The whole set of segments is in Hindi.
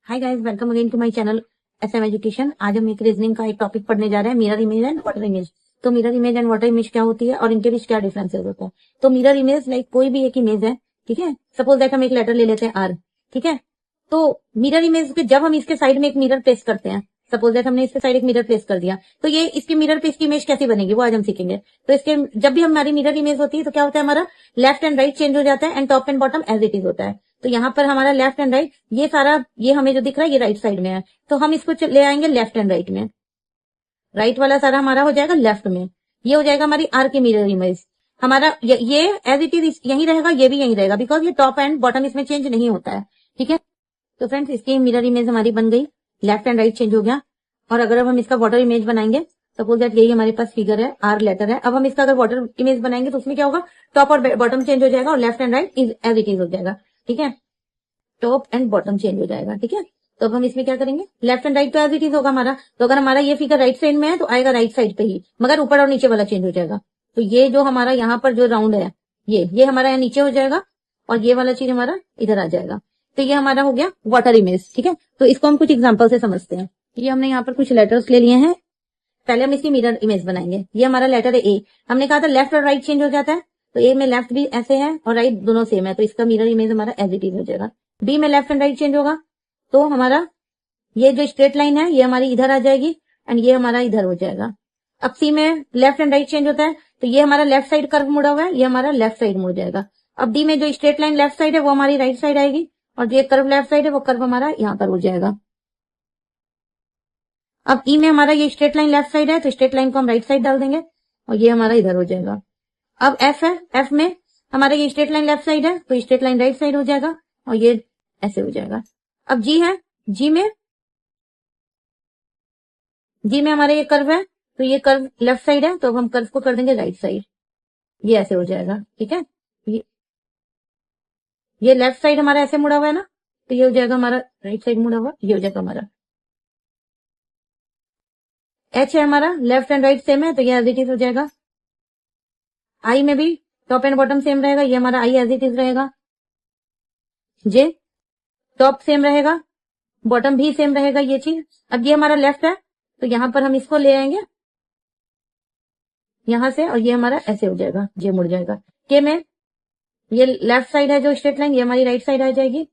Hi guys, welcome again to my channel SM education. आज हम एक रीजनिंग का एक टॉपिक पढ़ने जा रहे हैं, mirror image and water image. तो mirror image and water image क्या होती है और इनके बीच क्या डिफरेंसेस होता है। तो मिरर इमेज लाइक कोई भी एक इमेज है, ठीक है। सपोज दैट हम एक लेटर ले लेते हैं आर, ठीक है। तो मिरर इमेज के जब हम इसके साइड में एक मिरर प्लेस करते हैं, सपोज दैट हमने इसके साइड एक मिरर प्लेस कर दिया, तो ये इसके मिरर पे इसकी इमेज कैसी बनेगी वो आज हम सीखेंगे। तो इसके जब भी हमारी मिरर इमेज होती है तो क्या होता है, हमारा लेफ्ट एंड राइट चेंज हो जाता है and top and bottom as it is होता है। तो यहाँ पर हमारा लेफ्ट एंड राइट, ये सारा ये हमें जो दिख रहा है ये राइट साइड में है, तो हम इसको ले आएंगे लेफ्ट एंड राइट में। राइट वाला सारा हमारा हो जाएगा लेफ्ट में। ये हो जाएगा हमारी आर की मिरर इमेज। हमारा ये एज इट इज यही रहेगा, ये भी यही रहेगा, बिकॉज ये टॉप एंड बॉटम इसमें चेंज नहीं होता है, ठीक है। तो फ्रेंड्स, इसकी मिरर इमेज हमारी बन गई, लेफ्ट एंड राइट चेंज हो गया। और अगर अब हम इसका वाटर इमेज बनाएंगे, सपोज दैट यही हमारे पास फिगर है, आर लेटर है। अब हम इसका अगर वाटर इमेज बनाएंगे तो उसमें क्या होगा, टॉप और बॉटम चेंज हो जाएगा और left and right as it is हो जाएगा, ठीक है। टॉप एंड बॉटम चेंज हो जाएगा, ठीक है। तो अब हम इसमें क्या करेंगे, लेफ्ट एंड राइट तो एज इट इज होगा हमारा। तो अगर हमारा ये फिगर राइट साइड में है तो आएगा राइट साइड पे ही, मगर ऊपर और नीचे वाला चेंज हो जाएगा। तो ये जो हमारा यहाँ पर जो राउंड है, ये हमारा यहाँ नीचे हो जाएगा और ये वाला चीज हमारा इधर आ जाएगा। तो ये हमारा हो गया वाटर इमेज, ठीक है। तो इसको हम कुछ एग्जाम्पल से समझते हैं। ये हमने यहाँ पर कुछ लेटर्स ले लिए हैं। पहले हम इसकी मिरर इमेज बनाएंगे। ये हमारा लेटर है ए। हमने कहा था लेफ्ट और राइट चेंज हो जाता है, तो ए में लेफ्ट भी ऐसे है और राइट दोनों सेम है, तो इसका मिरर इमेज हमारा एज इट इज हो जाएगा। बी में लेफ्ट एंड राइट चेंज होगा, तो हमारा ये जो स्ट्रेट लाइन है ये हमारी इधर आ जाएगी एंड ये हमारा इधर हो जाएगा। अब सी में लेफ्ट एंड राइट चेंज होता है, तो ये हमारा लेफ्ट साइड कर्व मुड़ा हुआ है, ये हमारा लेफ्ट साइड मुड़ जाएगा। अब डी में जो स्ट्रेट लाइन लेफ्ट साइड है वो हमारी राइट साइड आएगी और जो कर्व लेफ्ट साइड है वो कर्व हमारा यहाँ पर हो जाएगा। अब ई में हमारा ये स्ट्रेट लाइन लेफ्ट साइड है, तो स्ट्रेट लाइन को हम राइट साइड डाल देंगे और ये हमारा इधर हो जाएगा। अब एफ है, एफ में हमारा ये स्ट्रेट लाइन लेफ्ट साइड है, तो स्ट्रेट लाइन राइट साइड हो जाएगा और ये ऐसे हो जाएगा। अब जी है, जी में हमारे ये कर्व है, तो ये कर्व लेफ्ट साइड है, तो अब हम कर्व को कर देंगे राइट साइड, ये ऐसे हो जाएगा, ठीक है। ये लेफ्ट साइड हमारा ऐसे मुड़ा हुआ है ना, तो ये हो जाएगा हमारा राइट साइड मुड़ा हुआ, ये हो जाएगा हमारा। एच है हमारा, लेफ्ट एंड राइट सेम है, तो ये एज इट इज हो जाएगा। आई में भी टॉप एंड बॉटम सेम रहेगा, ये हमारा आई एज इट इज रहेगा। जे टॉप सेम रहेगा, बॉटम भी सेम रहेगा, ये चीज। अब ये हमारा लेफ्ट है, तो यहां पर हम इसको ले आएंगे यहां से और ये हमारा ऐसे हो जाएगा, जे मुड़ जाएगा। के में ये लेफ्ट साइड है जो स्ट्रेट लाइन, ये हमारी राइट साइड आ जाएगी,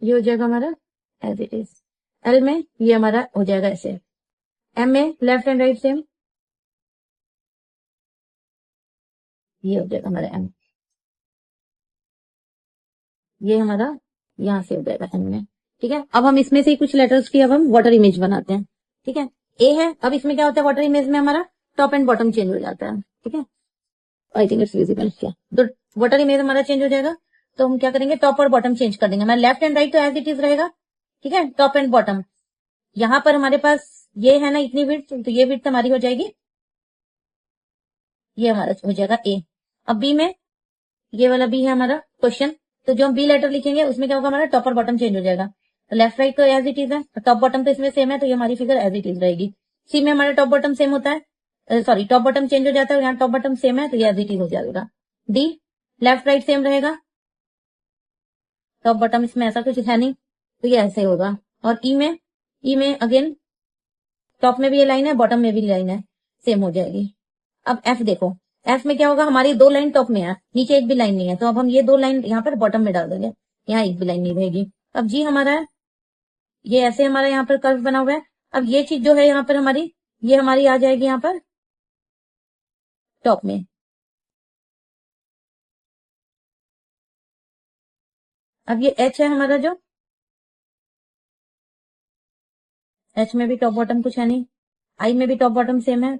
ये हो जाएगा हमारा एज इट इज। एल में ये हमारा हो जाएगा ऐसे। एम में लेफ्ट एंड राइट सेम, ये हो जाएगा हमारा एम, ये हमारा यहां से हो जाएगा एम में, ठीक है। अब हम इसमें से कुछ लेटर्स की अब हम वाटर इमेज बनाते हैं, ठीक है। ए है, अब इसमें क्या होता है, वाटर इमेज में हमारा टॉप एंड बॉटम चेंज हो जाता है, ठीक है। आई थिंक इट्स विजिबल, क्या तो वाटर इमेज हमारा चेंज हो जाएगा। तो हम क्या करेंगे, टॉप और बॉटम चेंज कर देंगे। हमारा लेफ्ट एंड राइट तो एज इट इज रहेगा, ठीक है। टॉप एंड बॉटम यहाँ पर हमारे पास ये है ना इतनी विड्थ, तो ये विड्थ हमारी हो जाएगी, ये हमारा हो जाएगा ए। अब बी में ये वाला बी है हमारा क्वेश्चन, तो जो हम बी लेटर लिखेंगे उसमें क्या होगा, हमारा टॉप और बॉटम चेंज हो जाएगा। तो लेफ्ट राइट तो एज इट इज है, टॉप बॉटम तो इसमें सेम है, तो ये हमारी फिगर एज इट इज रहेगी। सी में हमारा टॉप बॉटम सेम होता है, सॉरी टॉप बॉटम चेंज हो जाता है, यहाँ टॉप बॉटम सेम है, तो ये एज इट इज हो जाएगा। डी लेफ्ट राइट सेम रहेगा, टॉप बॉटम इसमें ऐसा कुछ है नहीं, तो ये ऐसे होगा। और ई में अगेन टॉप में भी ये लाइन है, बॉटम में भी लाइन है, सेम हो जाएगी। अब एफ देखो, एफ में क्या होगा, हमारी दो लाइन टॉप में है, नीचे एक भी लाइन नहीं है, तो अब हम ये दो लाइन यहाँ पर बॉटम में डाल देंगे, यहाँ एक भी लाइन नहीं रहेगी। अब जी हमारा है, ये ऐसे हमारा यहाँ पर कर्व बना हुआ है। अब ये चीज जो है यहाँ पर हमारी, ये हमारी आ जाएगी यहाँ पर टॉप में। अब ये एच है हमारा, जो एच में भी टॉप बॉटम कुछ है नहीं, आई में भी टॉप बॉटम सेम है।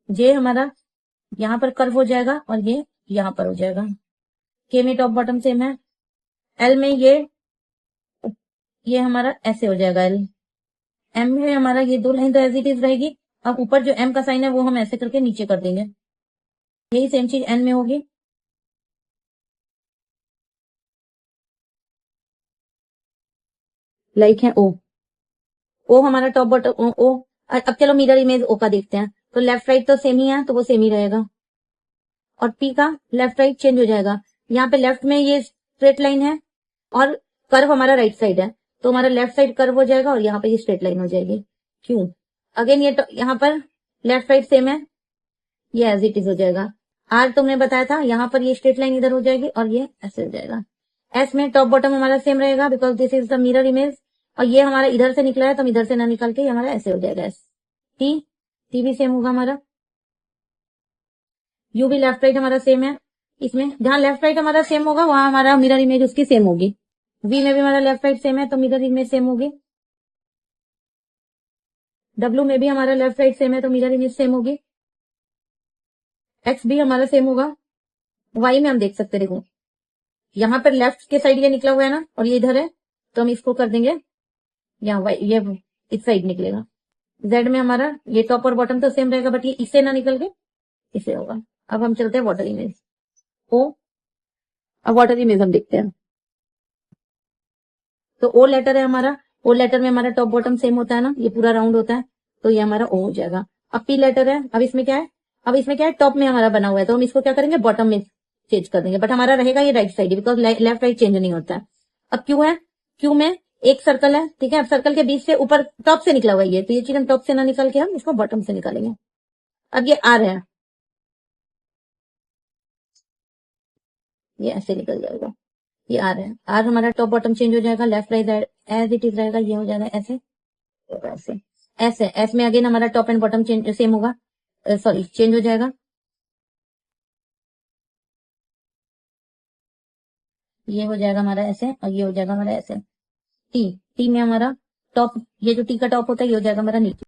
जे हमारा यहाँ पर कर्व हो जाएगा और ये यहाँ पर हो जाएगा। के में टॉप बॉटम सेम है। एल में ये हमारा ऐसे हो जाएगा एल। एम में हमारा ये दो लाइन तो एज इट इज रहेगी। अब ऊपर जो एम का साइन है वो हम ऐसे करके नीचे कर देंगे, यही सेम चीज एन में होगी। लाइक है ओ, ओ हमारा टॉप बॉटम ओ। अब चलो मिरर इमेज ओ का देखते हैं, तो लेफ्ट राइट तो सेम ही है, तो वो सेम ही रहेगा। और पी का लेफ्ट राइट चेंज हो जाएगा, यहाँ पे लेफ्ट में ये स्ट्रेट लाइन है और कर्व हमारा राइट साइड है, तो हमारा लेफ्ट साइड कर्व हो जाएगा और यहाँ पे ये स्ट्रेट लाइन हो जाएगी। क्यों? अगेन ये यहाँ पर लेफ्ट साइड सेम है, ये एज इट इज हो जाएगा। आर तुमने बताया था, यहाँ पर ये स्ट्रेट लाइन इधर हो जाएगी और ये ऐसे हो जाएगा। एस में टॉप बॉटम हमारा सेम रहेगा because this is the mirror image, और ये हमारा इधर से निकला है तो हम इधर से ना निकल के ये हमारा ऐसे हो जाएगा एस। टी भी सेम होगा हमारा। यू भी लेफ्ट राइट हमारा सेम है। इसमें जहां लेफ्ट राइट हमारा सेम होगा वहां हमारा मिरर इमेज उसकी सेम होगी। वी में भी हमारा लेफ्ट राइट सेम है तो मिरर इमेज सेम होगी। डब्ल्यू में भी हमारा लेफ्ट राइट सेम है तो मिरर इमेज सेम होगी। एक्स भी हमारा सेम होगा। वाई में हम देख सकते हैं, देखो यहाँ पर लेफ्ट के साइड ये निकला हुआ है ना और ये इधर है, तो हम इसको कर देंगे यहाँ वाई, ये इस साइड निकलेगा। जेड में हमारा ये टॉप और बॉटम तो सेम रहेगा बट ये इससे ना निकल के इससे होगा। अब हम चलते हैं वाटर इमेज ओ। अब वाटर इमेज हम देखते हैं। तो ओ लेटर है हमारा, ओ लेटर में हमारा टॉप बॉटम सेम होता है ना, ये पूरा राउंड होता है, तो ये हमारा ओ हो जाएगा। अब पी लेटर है, अब इसमें क्या है, अब इसमें क्या है, टॉप में हमारा बना हुआ है तो हम इसको क्या करेंगे, बॉटम में चेंज कर देंगे, बट हमारा रहेगा ये right side because left right change नहीं होता है। अब क्यू है, क्यू में एक सर्कल है, ठीक है, अब सर्कल के बीच से ऊपर टॉप से निकला हुआ है ये, तो ये चीज हम टॉप से ना निकल के हम इसको बॉटम से निकालेंगे। अब ये आर है, ये ऐसे निकल जाएगा, ये आर है। आर हमारा टॉप बॉटम चेंज हो जाएगा, left right as it is रहेगा, ये हो जाएगा ऐसे और ऐसे। ऐसे एस में अगेन हमारा top and bottom change same होगा, सॉरी चेंज हो जाएगा, ये हो जाएगा हमारा ऐसे और ये हो जाएगा हमारा ऐसे। टी, टी में हमारा टॉप, ये जो टी का टॉप होता है ये हो जाएगा हमारा नीचे।